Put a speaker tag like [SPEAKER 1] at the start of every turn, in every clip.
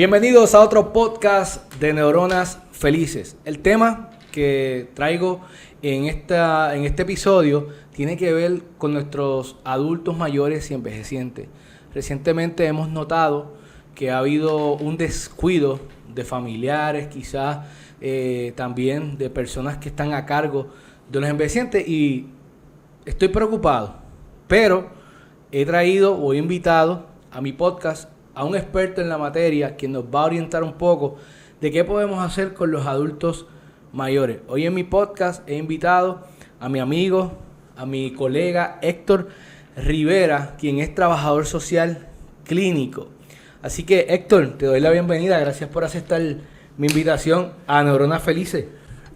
[SPEAKER 1] Bienvenidos a otro podcast de Neuronas Felices. El tema que traigo en este episodio tiene que ver con nuestros adultos mayores y envejecientes. Recientemente hemos notado que ha habido un descuido de familiares, quizás también de personas que están a cargo de los envejecientes, y estoy preocupado, pero he invitado a mi podcast a un experto en la materia quien nos va a orientar un poco de qué podemos hacer con los adultos mayores. Hoy en mi podcast he invitado a mi amigo, a mi colega Héctor Rivera, quien es trabajador social clínico. Así que, Héctor, te doy la bienvenida. Gracias por aceptar mi invitación a Neuronas Felices.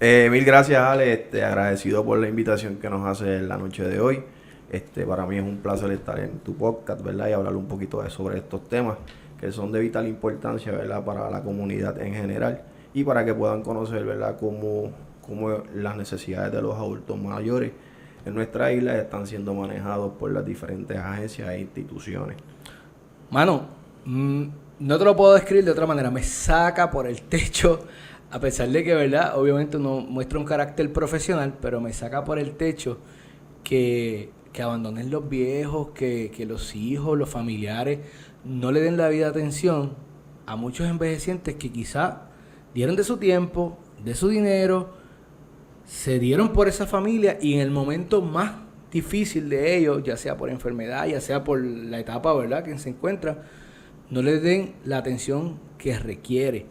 [SPEAKER 2] Mil gracias, Ale. Agradecido por la invitación que nos hace la noche de hoy. Para mí es un placer estar en tu podcast, ¿verdad? Y hablar un poquito sobre estos temas que son de vital importancia, ¿verdad? Para la comunidad en general y para que puedan conocer, ¿verdad? Cómo las necesidades de los adultos mayores en nuestra isla están siendo manejados por las diferentes agencias e instituciones.
[SPEAKER 1] Mano, no te lo puedo describir de otra manera. Me saca por el techo, a pesar de que, ¿verdad? Obviamente no muestra un carácter profesional, pero me saca por el techo que abandonen los viejos, que los hijos, los familiares no le den la vida atención a muchos envejecientes que quizá dieron de su tiempo, de su dinero, se dieron por esa familia y en el momento más difícil de ellos, ya sea por enfermedad, ya sea por la etapa, ¿verdad?, que se encuentra, no le den la atención que requiere.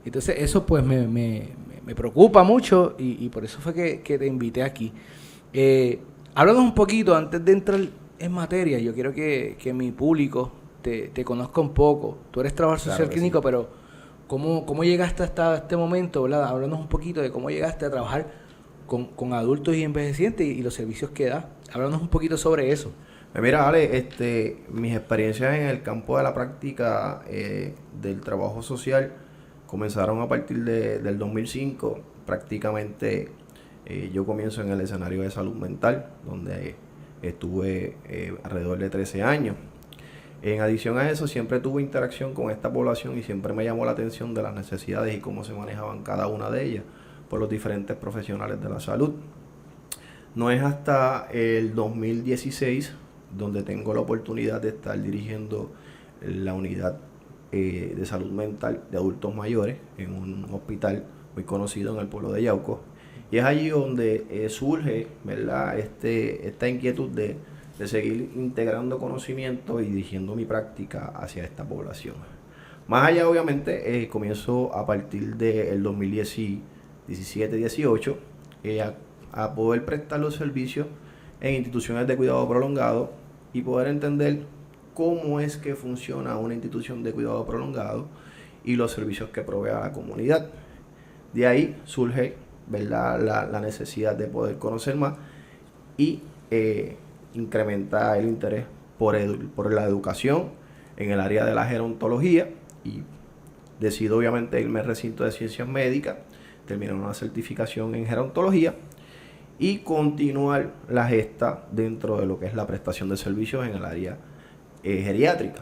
[SPEAKER 1] Entonces eso pues me preocupa mucho y por eso fue que te invité aquí. Háblanos un poquito, antes de entrar en materia, yo quiero que mi público te conozca un poco. Tú eres trabajador social clínico, sí, pero ¿cómo llegaste hasta este momento, ¿verdad? Háblanos un poquito de cómo llegaste a trabajar con adultos y envejecientes y los servicios que das. Háblanos un poquito sobre eso.
[SPEAKER 2] Mira, Ale, mis experiencias en el campo de la práctica del trabajo social comenzaron a partir del 2005. Prácticamente yo comienzo en el escenario de salud mental, donde estuve alrededor de 13 años. En adición a eso, siempre tuve interacción con esta población y siempre me llamó la atención de las necesidades y cómo se manejaban cada una de ellas por los diferentes profesionales de la salud. No es hasta el 2016 donde tengo la oportunidad de estar dirigiendo la unidad de salud mental de adultos mayores en un hospital muy conocido en el pueblo de Yauco. Y es allí donde surge, ¿verdad?, esta inquietud de seguir integrando conocimiento y dirigiendo mi práctica hacia esta población. Más allá, obviamente, comienzo a partir del 2017-18 a poder prestar los servicios en instituciones de cuidado prolongado y poder entender cómo es que funciona una institución de cuidado prolongado y los servicios que provee a la comunidad. De ahí surge, ¿verdad?, la necesidad de poder conocer más y incrementar el interés por la educación en el área de la gerontología, y decido obviamente irme al recinto de ciencias médicas, terminar una certificación en gerontología y continuar la gesta dentro de lo que es la prestación de servicios en el área geriátrica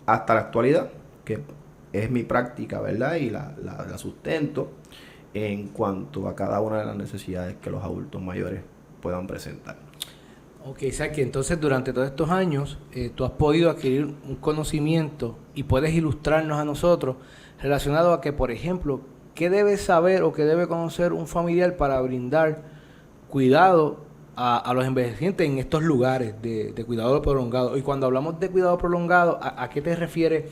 [SPEAKER 2] hasta la actualidad, que es mi práctica, ¿verdad?, y la sustento en cuanto a cada una de las necesidades que los adultos mayores puedan presentar.
[SPEAKER 1] Ok, Saki, entonces durante todos estos años tú has podido adquirir un conocimiento y puedes ilustrarnos a nosotros relacionado a que, por ejemplo, ¿qué debe saber o qué debe conocer un familiar para brindar cuidado a los envejecientes en estos lugares de cuidado prolongado? Y cuando hablamos de cuidado prolongado, ¿a qué te refieres?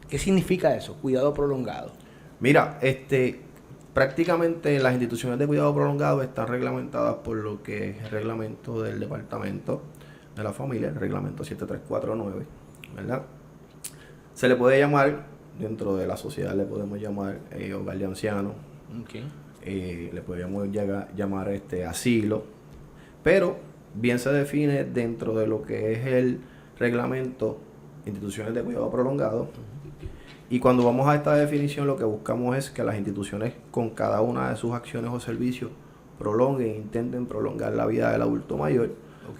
[SPEAKER 1] ¿Qué significa eso, cuidado prolongado?
[SPEAKER 2] Mira, prácticamente las instituciones de cuidado prolongado están reglamentadas por lo que es el reglamento del Departamento de la Familia, el reglamento 7349, ¿verdad? Se le puede llamar, dentro de la sociedad le podemos llamar hogar de ancianos,
[SPEAKER 1] okay.
[SPEAKER 2] Le podemos llamar asilo, pero bien se define dentro de lo que es el reglamento instituciones de cuidado prolongado. Y cuando vamos a esta definición, lo que buscamos es que las instituciones, con cada una de sus acciones o servicios, intenten prolongar la vida del adulto mayor,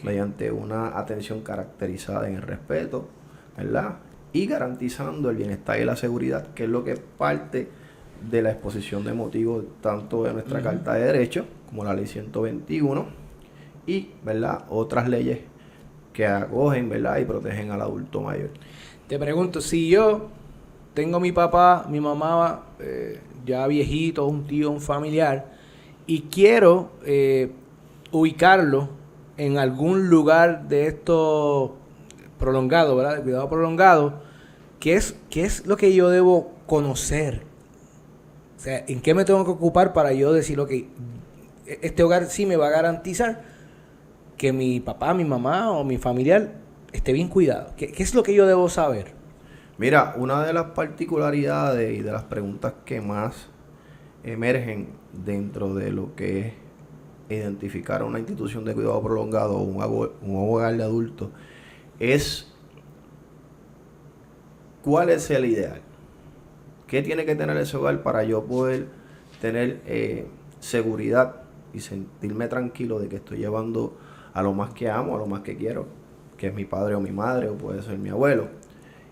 [SPEAKER 2] mediante una atención caracterizada en el respeto, ¿verdad?, y garantizando el bienestar y la seguridad, que es lo que es parte de la exposición de motivos tanto de nuestra Carta de Derechos como la Ley 121 y, ¿verdad?, otras leyes que acogen, ¿verdad?, y protegen al adulto mayor.
[SPEAKER 1] Te pregunto, si yo tengo mi papá, mi mamá, ya viejito, un tío, un familiar, y quiero ubicarlo en algún lugar de esto prolongado, ¿verdad? De cuidado prolongado, qué es lo que yo debo conocer? O sea, ¿en qué me tengo que ocupar para yo decir, ok, este hogar sí me va a garantizar que mi papá, mi mamá o mi familiar esté bien cuidado? ¿Qué es lo que yo debo saber?
[SPEAKER 2] Mira, una de las particularidades y de las preguntas que más emergen dentro de lo que es identificar una institución de cuidado prolongado o un hogar de adultos es cuál es el ideal. ¿Qué tiene que tener ese hogar para yo poder tener seguridad y sentirme tranquilo de que estoy llevando a lo más que amo, a lo más que quiero, que es mi padre o mi madre o puede ser mi abuelo?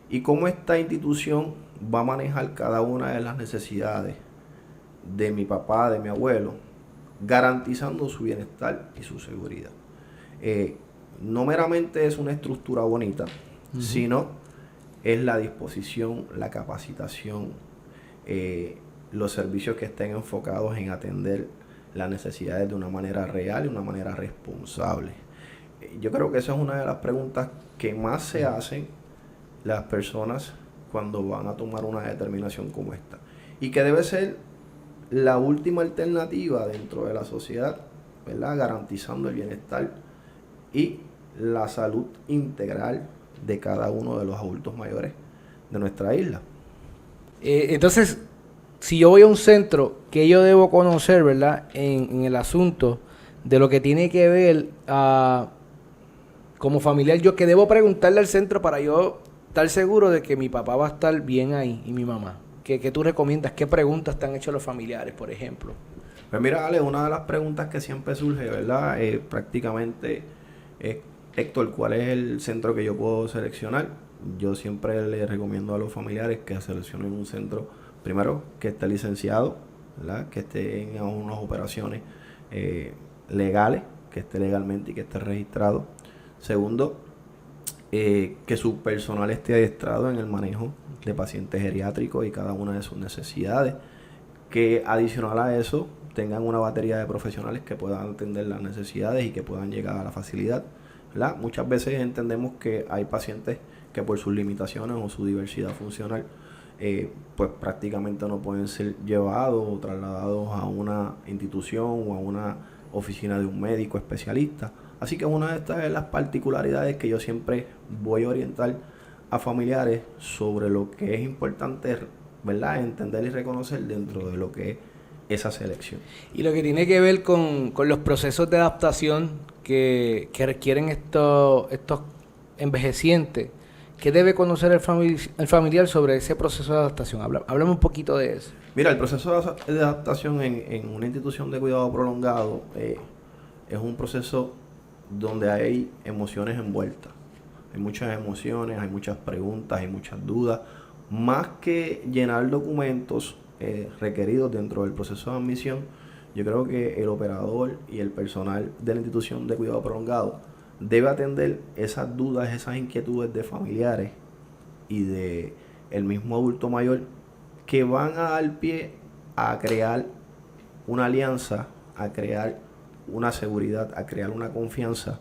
[SPEAKER 2] Y cómo esta institución va a manejar cada una de las necesidades de mi papá, de mi abuelo, garantizando su bienestar y su seguridad. No meramente es una estructura bonita, sino es la disposición, la capacitación, los servicios que estén enfocados en atender las necesidades de una manera real y una manera responsable. Yo creo que esa es una de las preguntas que más se hacen las personas cuando van a tomar una determinación como esta, y que debe ser la última alternativa dentro de la sociedad, ¿verdad?, garantizando el bienestar y la salud integral de cada uno de los adultos mayores de nuestra isla.
[SPEAKER 1] Entonces, si yo voy a un centro, ¿qué yo debo conocer, verdad, en el asunto de lo que tiene que ver como familiar? Yo que debo preguntarle al centro para yo estar seguro de que mi papá va a estar bien ahí y mi mamá. ¿Qué tú recomiendas? ¿Qué preguntas te han hecho los familiares, por ejemplo?
[SPEAKER 2] Pues mira, Ale, una de las preguntas que siempre surge, ¿verdad? Prácticamente, Héctor, ¿cuál es el centro que yo puedo seleccionar? Yo siempre le recomiendo a los familiares que seleccionen un centro, primero, que esté licenciado, ¿verdad?, que esté en unas operaciones legales, que esté legalmente y que esté registrado. Segundo, que su personal esté adiestrado en el manejo de pacientes geriátricos y cada una de sus necesidades, que adicional a eso tengan una batería de profesionales que puedan atender las necesidades y que puedan llegar a la facilidad, ¿verdad? Muchas veces entendemos que hay pacientes que por sus limitaciones o su diversidad funcional pues prácticamente no pueden ser llevados o trasladados a una institución o a una oficina de un médico especialista. Así que una de estas es las particularidades que yo siempre voy a orientar a familiares sobre lo que es importante, ¿verdad?, entender y reconocer dentro de lo que es esa selección.
[SPEAKER 1] Y lo que tiene que ver con los procesos de adaptación que requieren estos envejecientes, ¿qué debe conocer el familiar sobre ese proceso de adaptación? Háblame un poquito de eso.
[SPEAKER 2] Mira, el proceso de adaptación en una institución de cuidado prolongado es un proceso donde hay emociones envueltas. Hay muchas emociones, hay muchas preguntas, hay muchas dudas. Más que llenar documentos requeridos dentro del proceso de admisión, yo creo que el operador y el personal de la institución de cuidado prolongado debe atender esas dudas, esas inquietudes de familiares y de el mismo adulto mayor, que van a dar pie a crear una alianza, a crear una seguridad, a crear una confianza,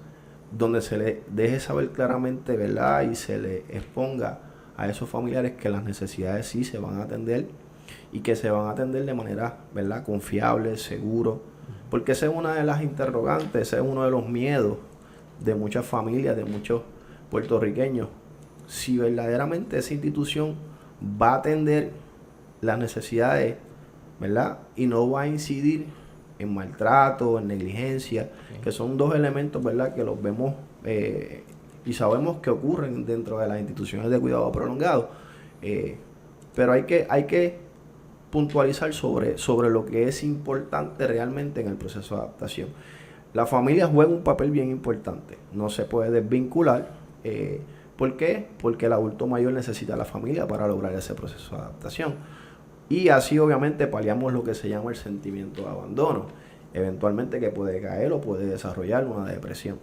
[SPEAKER 2] donde se le deje saber claramente, ¿verdad?, y se le exponga a esos familiares que las necesidades sí se van a atender y que se van a atender de manera, ¿verdad?, confiable, seguro, porque esa es una de las interrogantes, ese es uno de los miedos de muchas familias, de muchos puertorriqueños. Si verdaderamente esa institución va a atender las necesidades, ¿verdad?, y no va a incidir en maltrato, en negligencia, que son dos elementos, ¿verdad?, que los vemos y sabemos que ocurren dentro de las instituciones de cuidado prolongado. Pero hay que puntualizar sobre lo que es importante realmente en el proceso de adaptación. La familia juega un papel bien importante, no se puede desvincular, ¿Por qué? Porque el adulto mayor necesita a la familia para lograr ese proceso de adaptación. Y así obviamente paliamos lo que se llama el sentimiento de abandono, eventualmente que puede caer o puede desarrollar una depresión.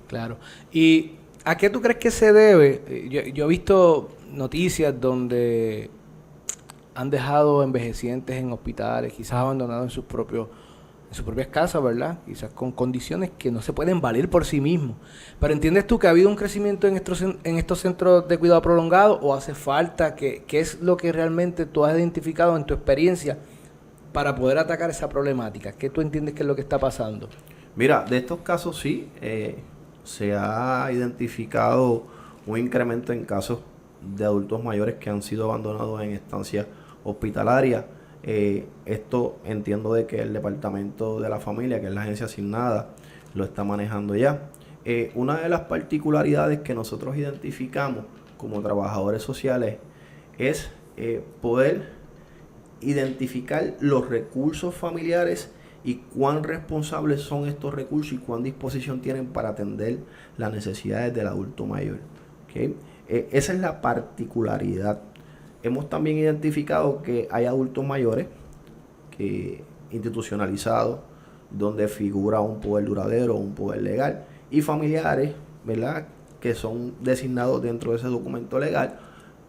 [SPEAKER 1] Claro. ¿Y a qué tú crees que se debe? Yo he visto noticias donde han dejado envejecientes en hospitales, quizás abandonados en sus propias casas, ¿verdad? Quizás con condiciones que no se pueden valer por sí mismos. Pero ¿entiendes tú que ha habido un crecimiento en estos centros de cuidado prolongado o hace falta? ¿Qué es lo que realmente tú has identificado en tu experiencia para poder atacar esa problemática? ¿Qué tú entiendes que es lo que está pasando?
[SPEAKER 2] Mira, de estos casos sí, se ha identificado un incremento en casos de adultos mayores que han sido abandonados en estancias hospitalarias. Esto entiendo de que el Departamento de la Familia, que es la agencia asignada, lo está manejando ya. Una de las particularidades que nosotros identificamos como trabajadores sociales es poder identificar los recursos familiares y cuán responsables son estos recursos y cuán disposición tienen para atender las necesidades del adulto mayor. ¿Okay? Esa es la particularidad. Hemos también identificado que hay adultos mayores institucionalizados, donde figura un poder duradero, un poder legal, y familiares, ¿verdad?, que son designados dentro de ese documento legal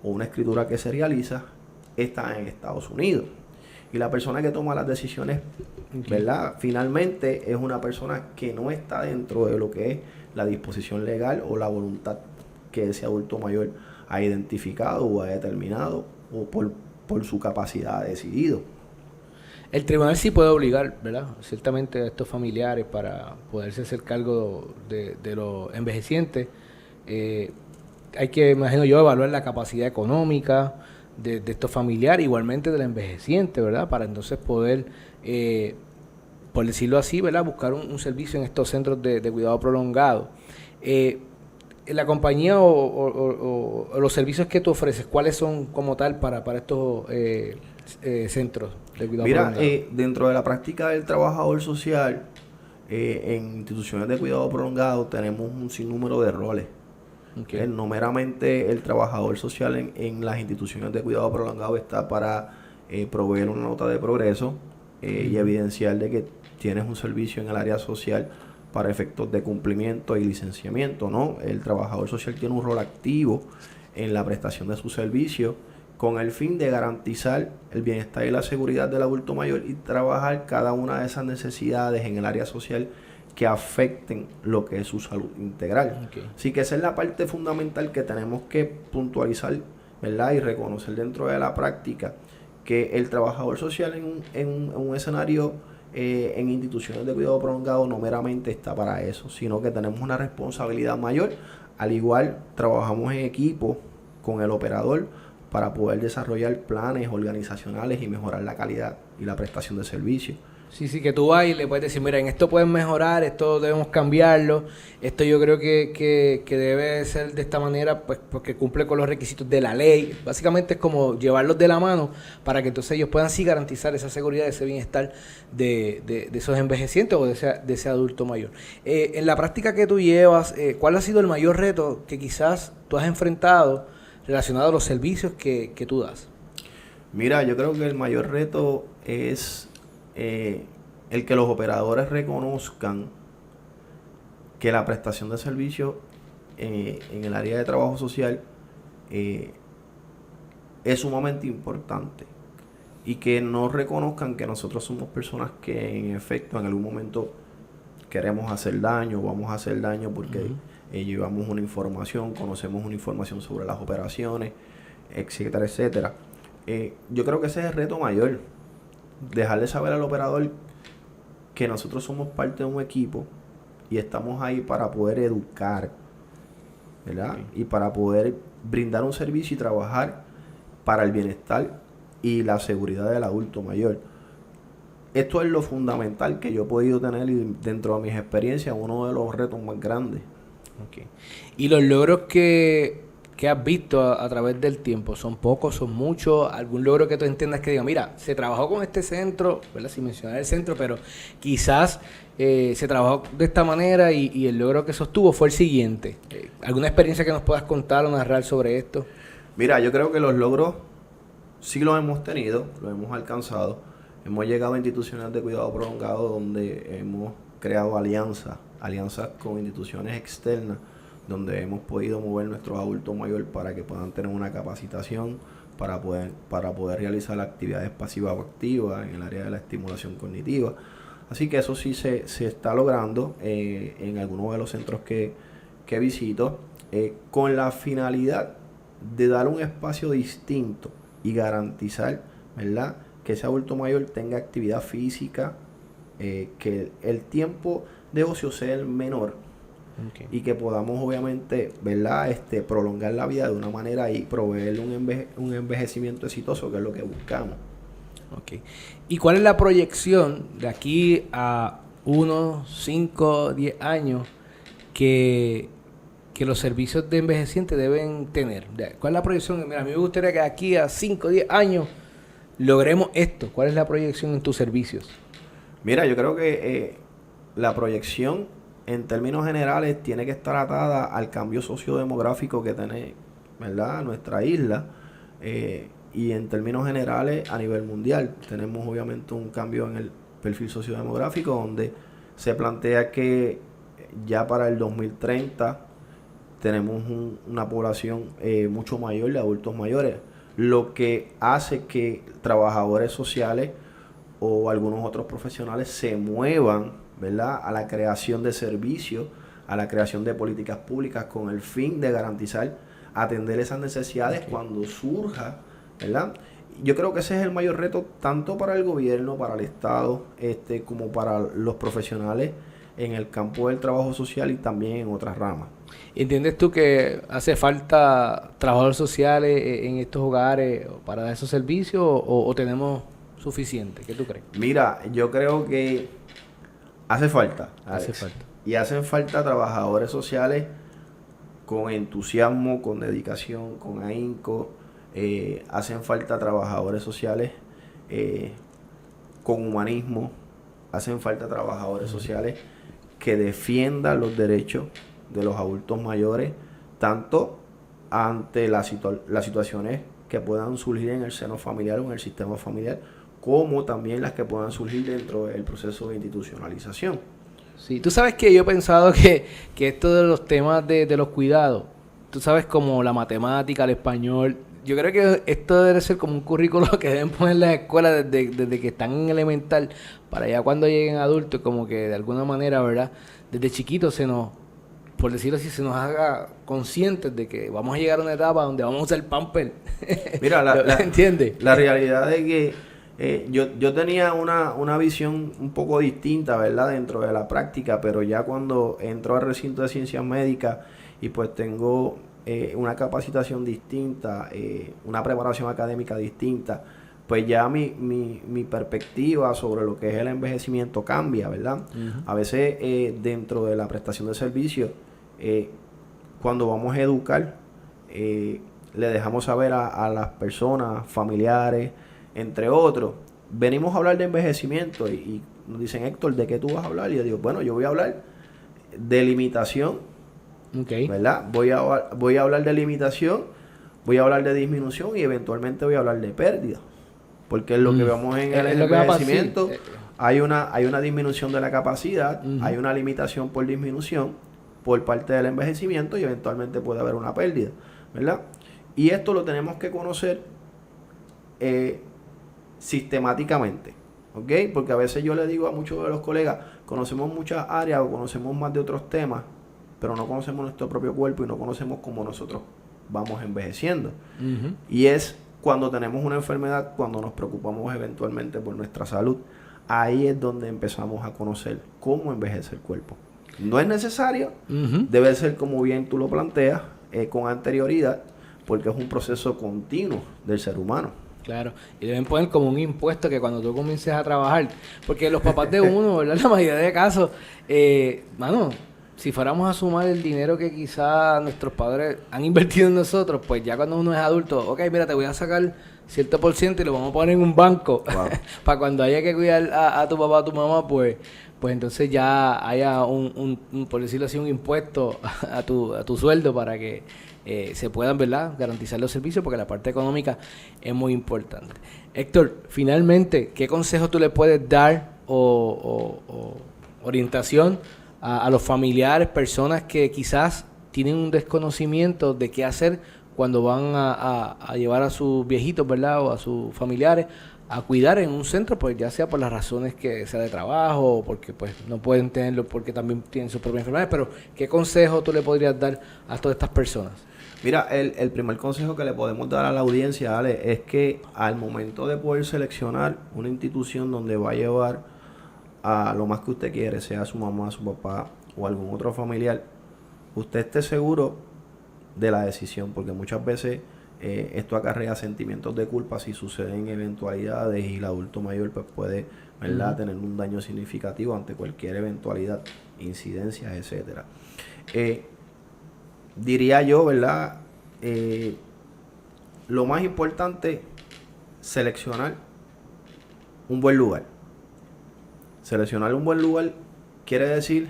[SPEAKER 2] o una escritura que se realiza, está en Estados Unidos. Y la persona que toma las decisiones, ¿verdad?, finalmente es una persona que no está dentro de lo que es la disposición legal o la voluntad que ese adulto mayor ha identificado o ha determinado o por su capacidad ha decidido.
[SPEAKER 1] El tribunal sí puede obligar, ¿verdad?, ciertamente a estos familiares para poderse hacer cargo de los envejecientes. Hay que, imagino yo, evaluar la capacidad económica de estos familiares, igualmente del envejeciente, ¿verdad?, para entonces poder, por decirlo así, ¿verdad?, buscar un servicio en estos centros de cuidado prolongado. La compañía o los servicios que tú ofreces, ¿cuáles son como tal para estos centros de cuidado prolongado?
[SPEAKER 2] Mira, dentro de la práctica del trabajador social, en instituciones de cuidado prolongado tenemos un sinnúmero de roles. Okay. No meramente el trabajador social en las instituciones de cuidado prolongado está para proveer una nota de progreso y evidenciar de que tienes un servicio en el área social para efectos de cumplimiento y licenciamiento, ¿no? El trabajador social tiene un rol activo en la prestación de su servicio con el fin de garantizar el bienestar y la seguridad del adulto mayor y trabajar cada una de esas necesidades en el área social que afecten lo que es su salud integral. Okay. Así que esa es la parte fundamental que tenemos que puntualizar, ¿verdad?, y reconocer dentro de la práctica, que el trabajador social en un escenario en instituciones de cuidado prolongado no meramente está para eso, sino que tenemos una responsabilidad mayor. Al igual, trabajamos en equipo con el operador para poder desarrollar planes organizacionales y mejorar la calidad y la prestación de servicios.
[SPEAKER 1] Sí, que tú vas y le puedes decir, mira, en esto pueden mejorar, esto debemos cambiarlo, esto yo creo que debe ser de esta manera, pues porque cumple con los requisitos de la ley. Básicamente es como llevarlos de la mano para que entonces ellos puedan sí garantizar esa seguridad, ese bienestar de esos envejecientes o de ese adulto mayor. En la práctica que tú llevas, ¿cuál ha sido el mayor reto que quizás tú has enfrentado relacionado a los servicios que tú das?
[SPEAKER 2] Mira, yo creo que el mayor reto es el que los operadores reconozcan que la prestación de servicios en el área de trabajo social es sumamente importante y que no reconozcan que nosotros somos personas que en efecto en algún momento queremos hacer daño, vamos a hacer daño porque llevamos una información, conocemos una información sobre las operaciones, etcétera, etcétera. Yo creo que ese es el reto mayor. Dejarle saber al operador que nosotros somos parte de un equipo y estamos ahí para poder educar, ¿verdad? Y para poder brindar un servicio y trabajar para el bienestar y la seguridad del adulto mayor. Esto es lo fundamental que yo he podido tener y dentro de mis experiencias, uno de los retos más grandes.
[SPEAKER 1] Okay. ¿Y los logros que has visto a través del tiempo? ¿Son pocos, son muchos? ¿Algún logro que tú entiendas que diga, mira, se trabajó con este centro, ¿verdad?, sin mencionar el centro, pero quizás se trabajó de esta manera y el logro que sostuvo fue el siguiente. ¿Alguna experiencia que nos puedas contar o narrar sobre esto?
[SPEAKER 2] Mira, yo creo que los logros sí los hemos tenido, los hemos alcanzado. Hemos llegado a instituciones de cuidado prolongado donde hemos creado alianzas con instituciones externas, donde hemos podido mover nuestros adultos mayores para que puedan tener una capacitación para poder realizar actividades pasivas o activas en el área de la estimulación cognitiva. Así que eso sí se está logrando en algunos de los centros que visito, con la finalidad de dar un espacio distinto y garantizar, ¿verdad?, que ese adulto mayor tenga actividad física, que el tiempo de ocio sea el menor. Okay. Y que podamos obviamente, ¿verdad?, prolongar la vida de una manera y proveerle un envejecimiento exitoso, que es lo que buscamos.
[SPEAKER 1] Okay. ¿Y cuál es la proyección de aquí a 1, 5, 10 años que los servicios de envejecientes deben tener? ¿Cuál es la proyección? Mira, a mí me gustaría que aquí a 5, 10 años logremos esto. ¿Cuál es la proyección en tus servicios?
[SPEAKER 2] Mira, yo creo que la proyección en términos generales tiene que estar atada al cambio sociodemográfico que tiene, ¿verdad?, nuestra isla, y en términos generales a nivel mundial. Tenemos obviamente un cambio en el perfil sociodemográfico donde se plantea que ya para el 2030 tenemos una población mucho mayor de adultos mayores, lo que hace que trabajadores sociales o algunos otros profesionales se muevan, ¿verdad?, a la creación de servicios, a la creación de políticas públicas con el fin de garantizar atender esas necesidades cuando surja, ¿verdad? Yo creo que ese es el mayor reto tanto para el gobierno, para el Estado, como para los profesionales en el campo del trabajo social y también en otras ramas.
[SPEAKER 1] ¿Entiendes tú que hace falta trabajadores sociales en estos hogares para dar esos servicios o tenemos suficiente? ¿Qué tú crees?
[SPEAKER 2] Mira, yo creo que hace falta.
[SPEAKER 1] Hace falta.
[SPEAKER 2] Y hacen falta trabajadores sociales con entusiasmo, con dedicación, con ahínco. Hacen falta trabajadores sociales con humanismo. Hacen falta trabajadores sociales que defiendan los derechos de los adultos mayores, tanto ante las situaciones que puedan surgir en el seno familiar o en el sistema familiar, como también las que puedan surgir dentro del proceso de institucionalización.
[SPEAKER 1] Sí, tú sabes que yo he pensado que esto de los temas de los cuidados, tú sabes, como la matemática, el español, yo creo que esto debe ser como un currículo que deben poner en las escuelas desde que están en elemental, para ya cuando lleguen adultos, como que de alguna manera, ¿verdad?, desde chiquitos por decirlo así, se nos haga conscientes de que vamos a llegar a una etapa donde vamos a usar pamper.
[SPEAKER 2] Mira,
[SPEAKER 1] ¿entiendes?
[SPEAKER 2] La realidad es que yo tenía una visión un poco distinta, ¿verdad?, dentro de la práctica, pero ya cuando entro al recinto de ciencias médicas y pues tengo una capacitación distinta, una preparación académica distinta, pues ya mi perspectiva sobre lo que es el envejecimiento cambia, ¿verdad? Uh-huh. A veces dentro de la prestación de servicios, cuando vamos a educar, le dejamos saber a las personas, familiares, entre otros, venimos a hablar de envejecimiento y nos dicen, Héctor, ¿de qué tú vas a hablar? Y yo digo, bueno, yo voy a hablar de limitación, okay, ¿verdad? Voy a hablar de limitación, voy a hablar de disminución y eventualmente voy a hablar de pérdida, porque es lo que vemos en el envejecimiento. Hay una disminución de la capacidad, hay una limitación por disminución por parte del envejecimiento y eventualmente puede haber una pérdida, ¿verdad? Y esto lo tenemos que conocer sistemáticamente, ¿ok? Porque a veces yo le digo a muchos de los colegas, conocemos muchas áreas o conocemos más de otros temas, pero no conocemos nuestro propio cuerpo y no conocemos cómo nosotros vamos envejeciendo. Uh-huh. Y es cuando tenemos una enfermedad, cuando nos preocupamos eventualmente por nuestra salud, ahí es donde empezamos a conocer cómo envejece el cuerpo. No es necesario, uh-huh, debe ser como bien tú lo planteas, con anterioridad, porque es un proceso continuo del ser humano.
[SPEAKER 1] Claro, y deben poner como un impuesto que cuando tú comiences a trabajar, porque los papás de uno, ¿verdad?, la mayoría de casos, Si fuéramos a sumar el dinero que quizás nuestros padres han invertido en nosotros, pues ya cuando uno es adulto, ok, mira, te voy a sacar cierto por ciento y lo vamos a poner en un banco. Wow. Para cuando haya que cuidar a tu papá o a tu mamá, pues entonces ya haya un, por decirlo así, un impuesto a tu sueldo para que se puedan, ¿verdad?, garantizar los servicios, porque la parte económica es muy importante. Héctor, finalmente, ¿qué consejo tú le puedes dar o orientación a los familiares, personas que quizás tienen un desconocimiento de qué hacer cuando van a llevar a sus viejitos, ¿verdad?, o a sus familiares a cuidar en un centro, pues ya sea por las razones que sea de trabajo o porque pues no pueden tenerlo porque también tienen sus propias enfermedades? Pero ¿qué consejo tú le podrías dar a todas estas personas?
[SPEAKER 2] Mira, el primer consejo que le podemos dar a la audiencia, Ale, es que al momento de poder seleccionar una institución donde va a llevar a lo más que usted quiere, sea su mamá, su papá o algún otro familiar, usted esté seguro de la decisión, porque muchas veces esto acarrea sentimientos de culpa si suceden eventualidades y el adulto mayor pues puede, ¿verdad?, tener un daño significativo ante cualquier eventualidad, incidencias, etcétera. Diría yo, ¿verdad?, lo más importante, seleccionar un buen lugar. Seleccionar un buen lugar quiere decir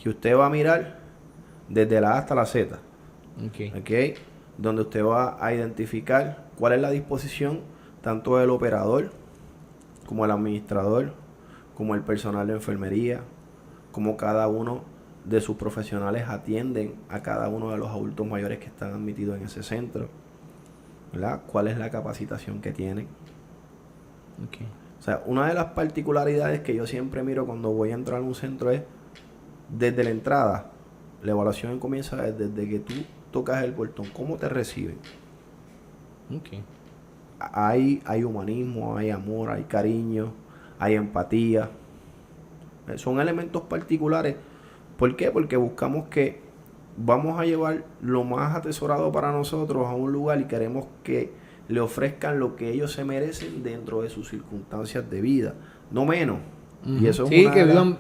[SPEAKER 2] que usted va a mirar desde la A hasta la Z. Okay. Donde usted va a identificar cuál es la disposición tanto del operador como el administrador, como el personal de enfermería, como cada uno de sus profesionales atienden a cada uno de los adultos mayores que están admitidos en ese centro, ¿verdad? ¿Cuál es la capacitación que tienen? Okay. O sea, una de las particularidades que yo siempre miro cuando voy a entrar a un centro es, desde la entrada, la evaluación comienza desde que tú tocas el portón, ¿cómo te reciben? Okay. Hay humanismo, hay amor, hay cariño, hay empatía. Son elementos particulares. ¿Por qué? Porque buscamos que vamos a llevar lo más atesorado para nosotros a un lugar y queremos que le ofrezcan lo que ellos se merecen dentro de sus circunstancias de vida, no menos. Y eso es
[SPEAKER 1] que vivan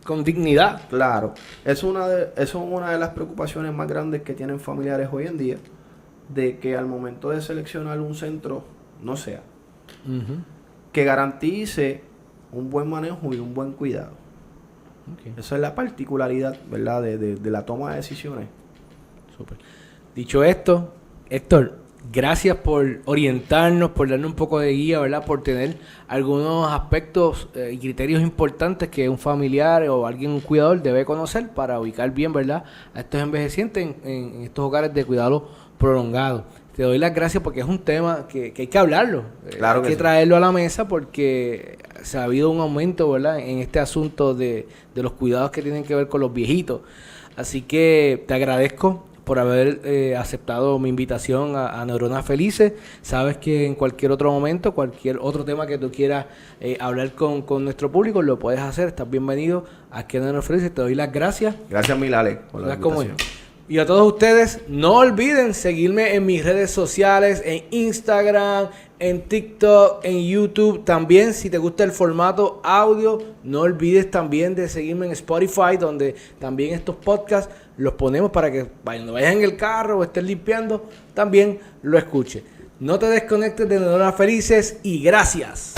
[SPEAKER 1] con dignidad.
[SPEAKER 2] Claro, eso es una de las preocupaciones más grandes que tienen familiares hoy en día, de que al momento de seleccionar un centro, no sea, que garantice un buen manejo y un buen cuidado. Okay. Esa es la particularidad, ¿verdad?, de la toma de decisiones.
[SPEAKER 1] Súper. Dicho esto, Héctor, gracias por orientarnos, por darnos un poco de guía, ¿verdad?, por tener algunos aspectos y criterios importantes que un familiar o alguien, un cuidador, debe conocer para ubicar bien, ¿verdad?, a estos envejecientes en estos hogares de cuidado prolongado. Te doy las gracias porque es un tema que hay que hablarlo. Claro que hay que traerlo a la mesa porque se ha habido un aumento, ¿verdad?, en este asunto de los cuidados que tienen que ver con los viejitos. Así que te agradezco por haber aceptado mi invitación a Neuronas Felices. Sabes que en cualquier otro momento, cualquier otro tema que tú quieras hablar con nuestro público, lo puedes hacer. Estás bienvenido aquí a Neuronas Felices. Te doy las gracias.
[SPEAKER 2] Gracias, Milale, por la invitación.
[SPEAKER 1] Y a todos ustedes, no olviden seguirme en mis redes sociales, en Instagram, en TikTok, en YouTube. También, si te gusta el formato audio, no olvides también de seguirme en Spotify, donde también estos podcasts los ponemos para que cuando vayas en el carro o estés limpiando, también lo escuches. No te desconectes de Neuronas Felices y gracias.